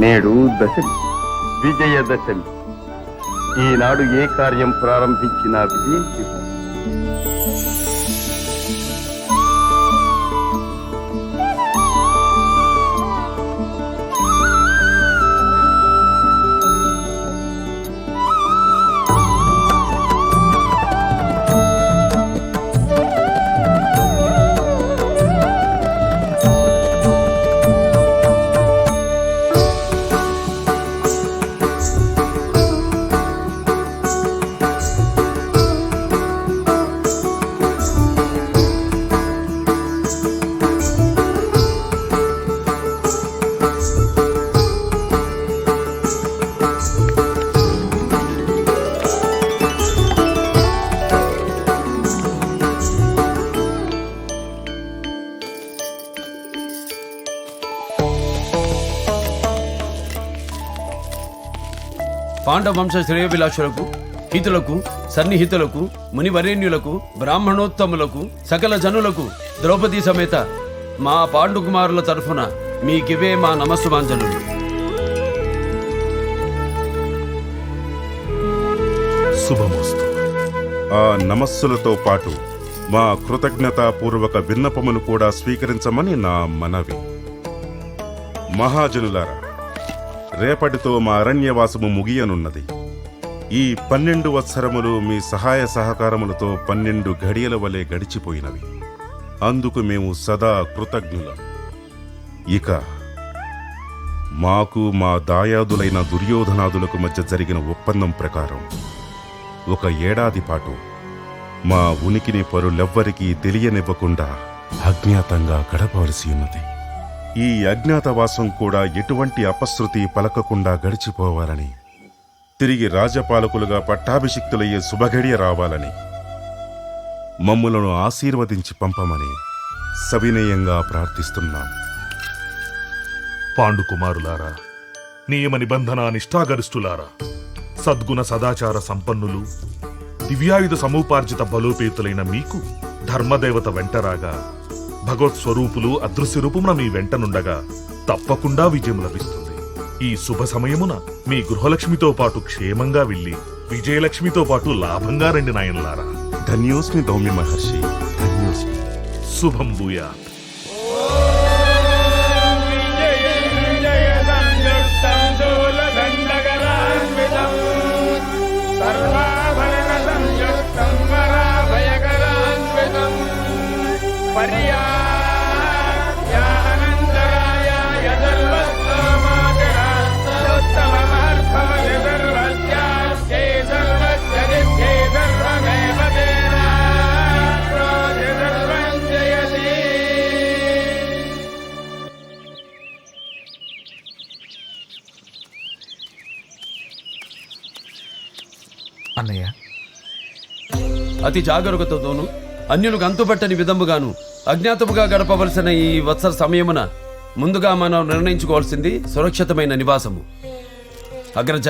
నేడు దశమి, విజయదశమి. ఈనాడు ఏ కార్యం ప్రారంభించినా విజయం చేకూరుతుంది. పాండవ వంశ శ్రేయోభిలాషులకు, హితులకు, సన్నిహితులకు, మునివరేణ్యులకు, బ్రాహ్మణోత్తములకు, సకల జనులకు ద్రౌపదీ సమేత మా పాండుకుమారుల తరఫున మీకివే మా నమస్సుమాంజలు. శుభమస్తు. ఆ నమస్సులతో పాటు మా కృతజ్ఞతాపూర్వక విన్నపమును కూడా స్వీకరించమని నా మనవి. మహాజనులారా, రేపటితో మా అరణ్యవాసము ముగియనున్నది. ఈ 12 వత్సరములు మీ సహాయ సహకారములతో 12 ఘడియల వలె గడిచిపోయినవి. అందుకు మేము సదా కృతజ్ఞులం. ఇక మాకు మా దాయాదులైన దుర్యోధనాదులకు మధ్య జరిగిన ఒప్పందం ప్రకారం 1 ఏడాది పాటు మా ఉనికిని పరులెవ్వరికీ తెలియనివ్వకుండా అజ్ఞాతంగా గడపవలసి ఉన్నది. ఈ అజ్ఞాతవాసం కూడా ఎటువంటి అపశృతి పలకకుండా గడిచిపోవాలని, తిరిగి రాజపాలకులుగా పట్టాభిషిక్తులయ్యే శుభఘడియ రావాలని, మమ్ములను ఆశీర్వదించి పంపమని సవినయంగా ప్రార్థిస్తున్నాం. పాండుకుమారులారా, నియమ నిబంధన నిష్ఠాగరిష్ఠులారా, సద్గుణ సదాచార సంపన్నులు, దివ్యాయుధ సమూపార్జిత బలోపేతులైన మీకు ధర్మదేవత వెంటరాగా, భగవత్స్వరూపులు అదృశ్యరూపమున మీ వెంటనుండగా తప్పకుండా విజయం లభిస్తుంది. ఈ శుభ సమయమున మీ గృహలక్ష్మితో పాటు క్షేమంగా వెళ్ళి విజయలక్ష్మితో పాటు లాభంగా రండి నాయనలారా. ధన్యోస్మి దౌమ్య మహర్షి, ధన్యోస్మి. శుభం భూయాత్. అన్నయ్య, అతి జాగరూకతతోనూ అన్యులకు అంతుపట్టని విధముగాను అజ్ఞాతముగా గడపవలసిన ఈ వత్సర సమయమున ముందుగా మనం నిర్ణయించుకోవాల్సింది సురక్షితమైన నివాసము. అగ్రజ,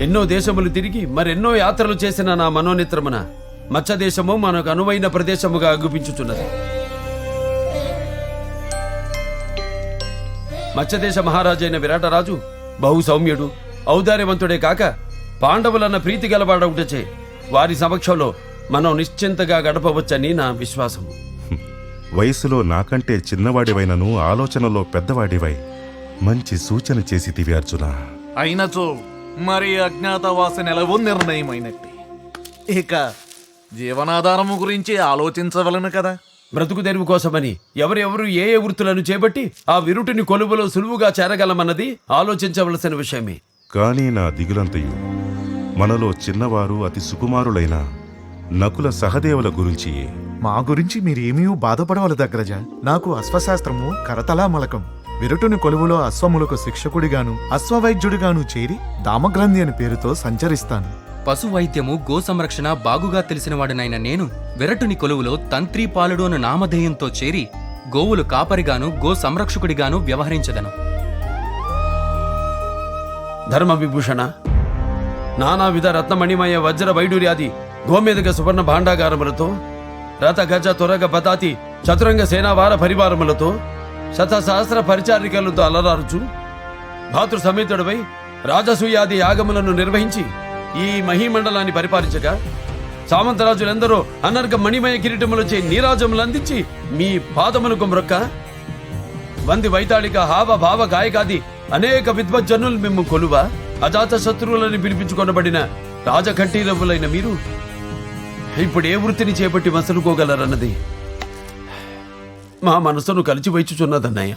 ఎన్నో దేశములు తిరిగి మరెన్నో యాత్రలు చేసిన నా మనోనిత్రమున మత్స్యదేశము మనకు అనువైన ప్రదేశముగా అగుపించుచున్నది. మత్స్యదేశ మహారాజైన విరాటరాజు బహు సౌమ్యుడు, ఔదార్యవంతుడే కాక పాండవులన్న ప్రీతి గలవాడవుటచే వారి సమక్షంలో మనం నిశ్చింతగా గడపవచ్చని నా విశ్వాసము. వయసులో నాకంటే చిన్నవాడివైనను ఆలోచనలో పెద్దవాడివై మంచి సూచన చేసితివి అర్జున. అయినచో మరి అజ్ఞాతవాస నెలవు నిర్ణయమైనట్టు. ఇక జీవనాధారము గురించి ఆలోచించవలను కదా. బ్రతుకు తెరువు కోసమని ఎవరెవరు ఏ ఏ వృత్తులను చేపట్టి ఆ విరుటిని కొలువులో సులువుగా చేరగలమన్నది ఆలోచించవలసిన విషయమే. కానీ నా దిగులంతయు మనలో చిన్నవారు అతి సుకుమారులైన నకుల సహదేవుల గురించి. మా గురించి మీరేమీ బాధపడవలదు అగ్రజ. నాకు అశ్వశాస్త్రము కరతలామలకం. విరుటుని కొలువులో అశ్వములకు శిక్షకుడిగాను అశ్వవైద్యుడిగాను చేరి దామగ్రంథి అని పేరుతో సంచరిస్తాను. పశు వైద్యము గో సంరక్షణ బాగుగా తెలిసినవాడినైన నేను విరటుని కొలువులో తంత్రి పాలుడు అను నామధేయంతో చేరి గోవులు కాపరిగాను గో సంరక్షకుడిగాను వ్యవహరించదను. ధర్మ విభూషణ, నానావిధ రత్నమణిమయ వజ్ర వైడూర్యాది గోమేదక సువర్ణ భాండాగారములతో, రథ గజ తురగ పతాతి చతురంగ సేనావార పరివారములతో, శతసహస్ర పరిచారికలతో అలరారుచు భాతృ సమేతుడవై రాజసూయాది యాగములను నిర్వహించి ఈ మహీమండలాన్ని పరిపాలించగా సామంతరాజులెందరో అనర్గ మణిమయ కిరీటములచే నీరాజములు అందించి మీ పాదములకు మ్రొక్క వంది వైతాళిక హావ భావ గాయకాది అనేక విద్వజ్జనులు మిమ్ము కొలువ అజాత శత్రువులని పిలిపించుకొనబడిన రాజకంఠీరవులైన మీరు ఇప్పుడు ఏ వృత్తిని చేపట్టి మసలుకోగలరన్నది మా మనసును కలిసి వైచుచున్నదన్నయ్య.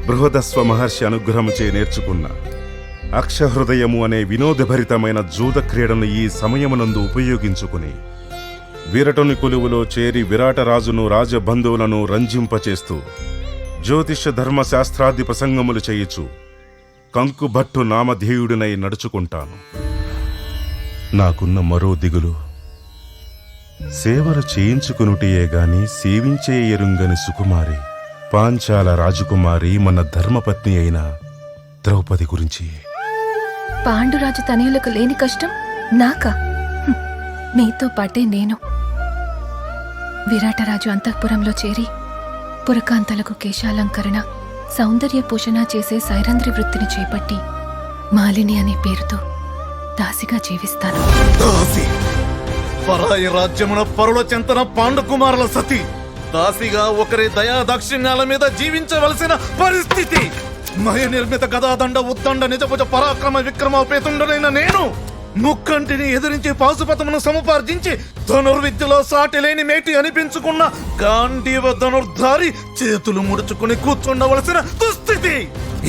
బృహదస్వ మహర్షి అనుగ్రహముచే నేర్చుకున్న అక్షహృదయము అనే వినోదభరితమైన జూద క్రీడను ఈ సమయమునందు ఉపయోగించుకుని విరటుని కొలువులో చేరి విరాటరాజును రాజబంధువులను రంజింపచేస్తూ జ్యోతిష ధర్మశాస్త్రాది ప్రసంగములు చేయుచు కంకుభట్టు నామధేయుడినై నడుచుకుంటాను. నాకున్న మరో దిగులు సేవలు చేయించుకునుటియే గాని సేవించే ఎరుంగని సుకుమారి పాంచాల రాజకుమారి మన ధర్మపత్ని అయిన ద్రౌపది గురించి. పాండురాజు తనయులకు లేని కష్టం నాకా? మీతో పాటే నేను విరాటరాజు అంతఃపురంలో చేరి పురకాంతలకు కేశాలంకరణ సౌందర్య పోషణ చేసే సైరంధ్రి వృత్తిని చేపట్టి మాలిని అనే పేరుతో దాసిగా జీవిస్తాను. దాసి పరాయి రాజ్యమున పరుల చెంతన పాండుకుమారుల సతి దాసిగా ఒకరి దయా దాక్షిణ్యాల మీద జీవించవలసిన పరిస్థితి. మయ నిర్మిత గదాదండ ఉద్దండ నిజభుజ పరాక్రమ విక్రమోపేతుండనైన నేను ముక్కంటిని ఎదిరించి పాశుపతమును సముపార్జించి ధనుర్విద్యలో సాటి లేని మేటి అనిపించుకున్న గాంధీవ ధనుర్ధారి చేతులు ముడుచుకుని కూర్చుండవలసిన దుస్థితి.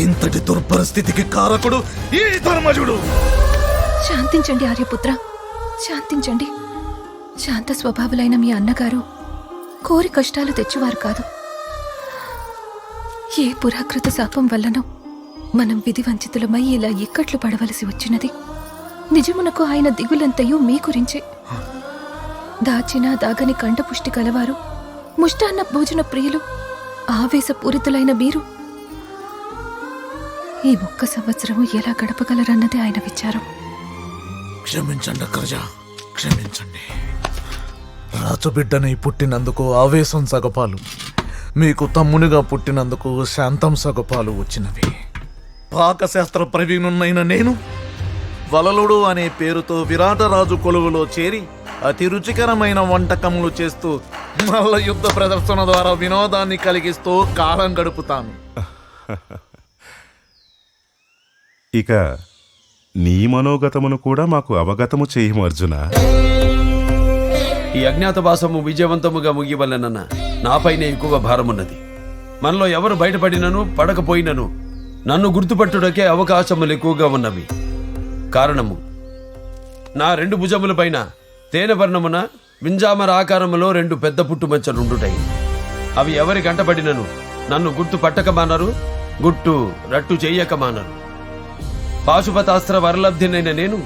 ఇంతటి దుర్పరిస్థితికి కారకుడు ఈ ధర్మజుడు. శాంతించండి ఆర్యపుత్ర, శాంతించండి. శాంత స్వభావులైన మీ అన్నగారు కోరి కష్టాలు తెచ్చువారు కాదు. ఏ పురాకృత శాపం వల్లనో మనం విధి వంచితులమై ఇలా ఇక్కట్లు పడవలసి వచ్చినది. నిజమునకు ఆయన దిగులంతయు మీ గురించే. దాచిన దాగని కంఠపుష్టి కలవారు, ముష్టాన్న భోజన ప్రియులు, ఆవేశపూరితులైన మీరు ఈ 1 సంవత్సరము ఎలా గడపగలరన్నది ఆయన విచారం. క్షమించండి అగ్రజ, క్షమించండి. రాజబిడ్డనై పుట్టినందుకు ఆవేశం సగపాలు, మీకు తమ్మునిగా పుట్టినందుకు శాంతం సగపాలు వచ్చినవి. పాకశాస్త్ర ప్రవీణున్నైన నేను వలలుడు అనే పేరుతో విరాటరాజు కొలువులో చేరి అతి రుచికరమైన వంటకములు చేస్తూ మల్ల యుద్ధ ప్రదర్శన ద్వారా వినోదాన్ని కలిగిస్తూ కాలం గడుపుతాను. ఇక నీ మనోగతమును కూడా మాకు అవగతము చేయము అర్జున. ఈ అజ్ఞాతవాసము విజయవంతముగా ముగివలనన్న నాపైనే ఎక్కువ భారమున్నది. మనలో ఎవరు బయటపడినను పడకపోయినను నన్ను గుర్తుపట్టుటకే అవకాశములు ఎక్కువగా ఉన్నవి. కారణము నా 2 భుజములపైన తేనె వర్ణమున వింజామర ఆకారములో 2 పెద్ద పుట్టుమచ్చలుండుటై. అవి ఎవరి కంటపడినను నన్ను గుర్తు పట్టకమానరు, గుట్టు రట్టు చెయ్యకమానరు. పాశుపతాస్త్ర వరలబ్ధినైన నేను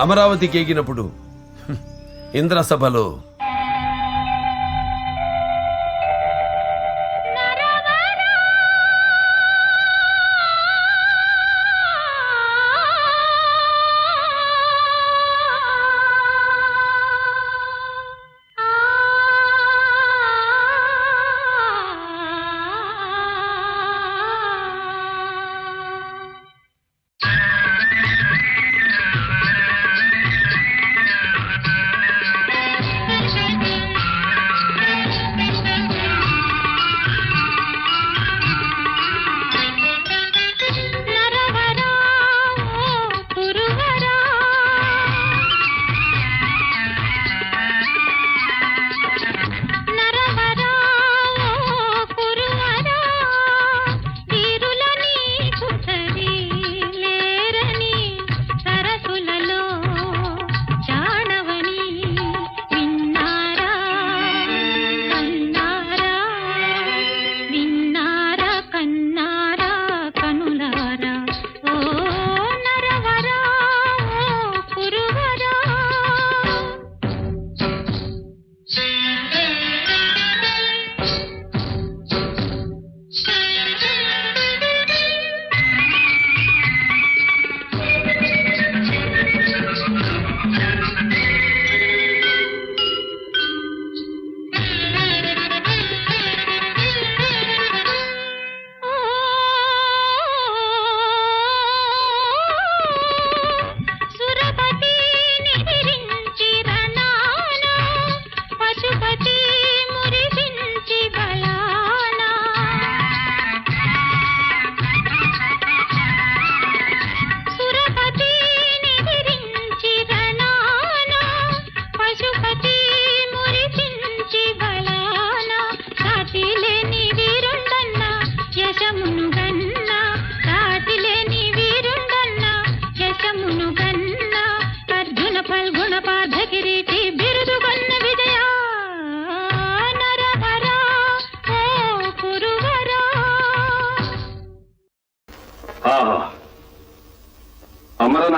అమరావతికి ఎగినప్పుడు ఇంద్రసభలో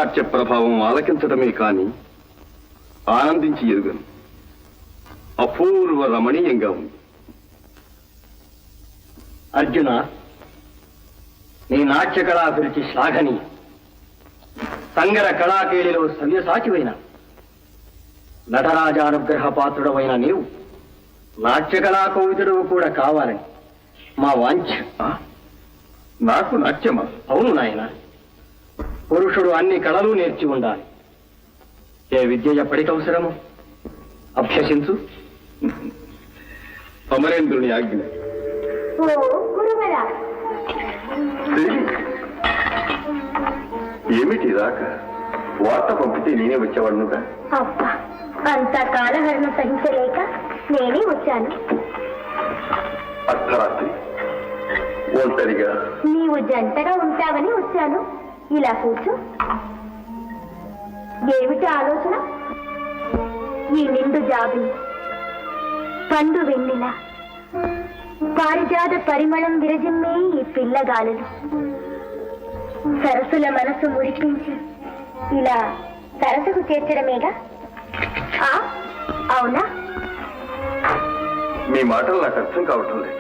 నాట్య ప్రభావం ఆలకించడమే కాని ఆనందించి ఎరుగను. అపూర్వ రమణీయంగా ఉంది. అర్జున, నీ నాట్య కళాభిరుచి శ్లాఘనీయ. సంగర కళాకేళిలో సవ్యసాచివైన నటరాజానుగ్రహ పాత్రుడవైన నీవు నాట్య కళా కవితుడు కూడా కావాలని మా వాంఛ. నాకు నాట్యమా? అవును నాయన, పురుషుడు అన్ని కళలు నేర్చి ఉండాలి. ఏ విద్య ఎప్పటికి అవసరము అభ్యసించు. అమరేంద్రుని ఆజ్ఞ. దేవి, ఏమిటి రాక? వార్త పంపితే నేనే వచ్చేవాడునుగా. అబ్బా, అంత కాలహరణ సహించలేక నేనే వచ్చాను. అర్ధరాత్రి ఒంటరిగా? నీవు జంటగా ఉంటావని వచ్చాను. ఇలా కూర్చో. ఏమిటి ఆలోచన? ఈ నిండు జాబి, పండు వెన్నెల, పారిజాత పరిమళం విరజిమ్మే ఈ పిల్లగాలులు, సరస్సుల మనసు మురిపించి ఇలా సరస్సుకు చేర్చడమేగా. అవునా? మీ మాటలు నాకు అర్థం కావటం లేదు.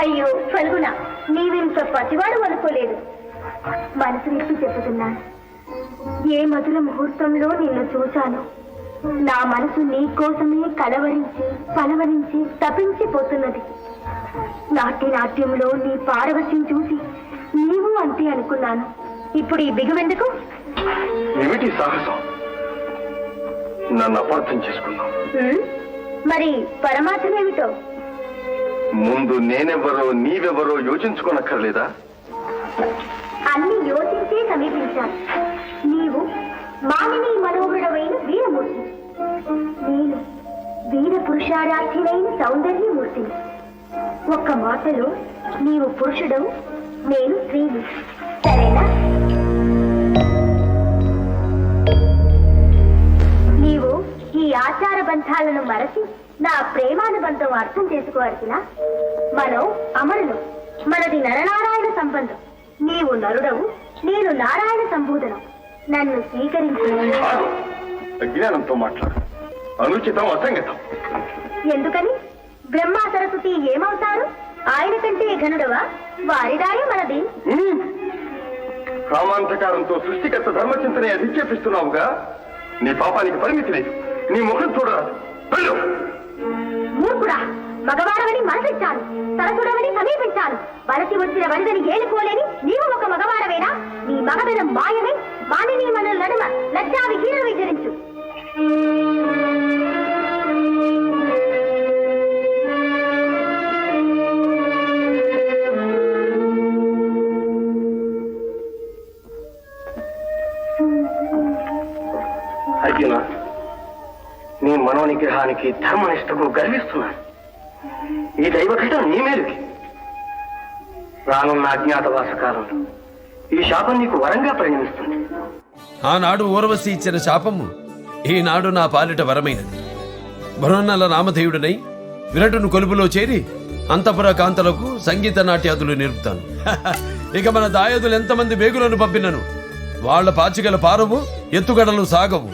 అయ్యో ఫల్గుణ, నీవింత పతివాడు అనుకోలేదు. మనసు విప్పి చెబుతున్నాను. ఏ మధుర ముహూర్తంలో నిన్ను చూశాను. నా మనసు నీ కోసమే కలవరించి పలవరించి తపించిపోతున్నది. నాట్యంలో నీ పారవశ్యం చూసి నీవు అంతే అనుకున్నాను. ఇప్పుడు ఈ బిగువెందుకు? ఏమిటి సాహసం? నన్ను అపార్థం చేసుకున్నావు. మరి పరమార్థమేమిటో? ముందు నేనెవరో నీవెవరో యోచించుకోనక్కర్లేదా? అన్ని యోచించే సమీపించాను. నీవు మానిని మనోహరుడమైన వీరమూర్తి, నేను వీర పురుషారాధ్యులైన సౌందర్యమూర్తిని. ఒక్క మాటలో నీవు పురుషుడవు, నేను స్త్రీని. సరేనా? నీవు ఈ ఆచార బంధాలను మరచి నా ప్రేమానుబంధం అర్థం చేసుకోవాల్సిన. మనం అమరులు, మనది నరనారాయణ సంబంధం. నీవు నరుడవు, నేను నారాయణ సంబోధనం. నన్ను స్వీకరించు. అజ్ఞానంతో మాట్లాడు. అనుచితం, అసంగతం. ఎందుకని? బ్రహ్మ సరస్వతి ఏమవుతారు? ఆయన కంటే ఘనుడవా? వారిదాయే మనది. కామాంధకారంతో సృష్టికర్త ధర్మచింతనే అధిక్షేపిస్తున్నావుగా. నీ పాపానికి పరిమితి లేదు. నీ ముఖం చూడరాదు. వెళ్ళు. మూర్ఖుడా, మగవాడవని మనసిచ్చాను, సరసుడవని సమీపించాను. వలసి వచ్చిన వనిదని ఏలుకోలేని నీవు ఒక మగవాడవేనా? నీ మగదనం మాయమే. మానిని మన నడుమ లజ్జా విహీనం విచరించు. అర్జున, నీ మనోనిగ్రహానికి ధర్మనిష్టకు గర్విస్తున్నాను. ఈ దైవఘటన నీ మేలుకి. రానున్న అజ్ఞాతవాస కాలంలో ఈ శాపం నీకు వరంగా పరిణమిస్తుంది. ఆనాడు ఊర్వశి ఇచ్చిన శాపము ఈనాడు నా పాలిట వరమైనది. బృహన్నల నామధేయుడనై విరటును కొలుపులో చేరి అంతపుర కాంతలకు సంగీత నాట్యాదులు నేర్పుతాను. ఇక మన దాయాదులు ఎంతమంది వేగులను పంపినను వాళ్ల పాచికల పారవు, ఎత్తుగడలు సాగవు.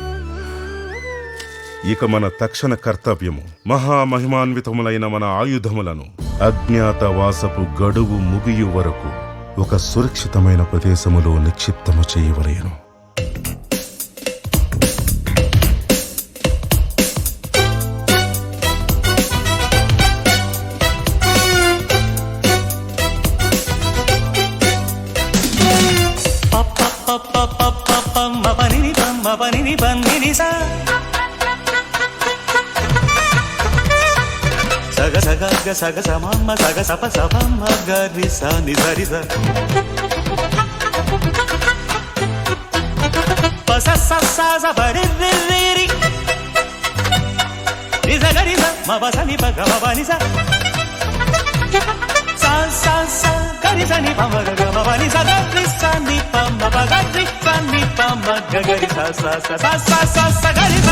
ఇక మన తక్షణ కర్తవ్యము మహామహిమాన్వితములైన మన ఆయుధములను అజ్ఞాతవాసపు గడువు ముగియు వరకు ఒక సురక్షితమైన ప్రదేశములో నిక్షిప్తము చేయవలెను. సగ సగ సగ సమమ్మ సగ సప సపమ్మ గరి స ని సరి స పస స స స బరి రి రి రి ని స గరి స మ ప స ని ప గ మ ప ని స స స స గరి స ని ప మ గ గ మ ప ని స గ రి స ని ప మ ప గ రి స ని ప మ గ గరి స స స స స స గరి స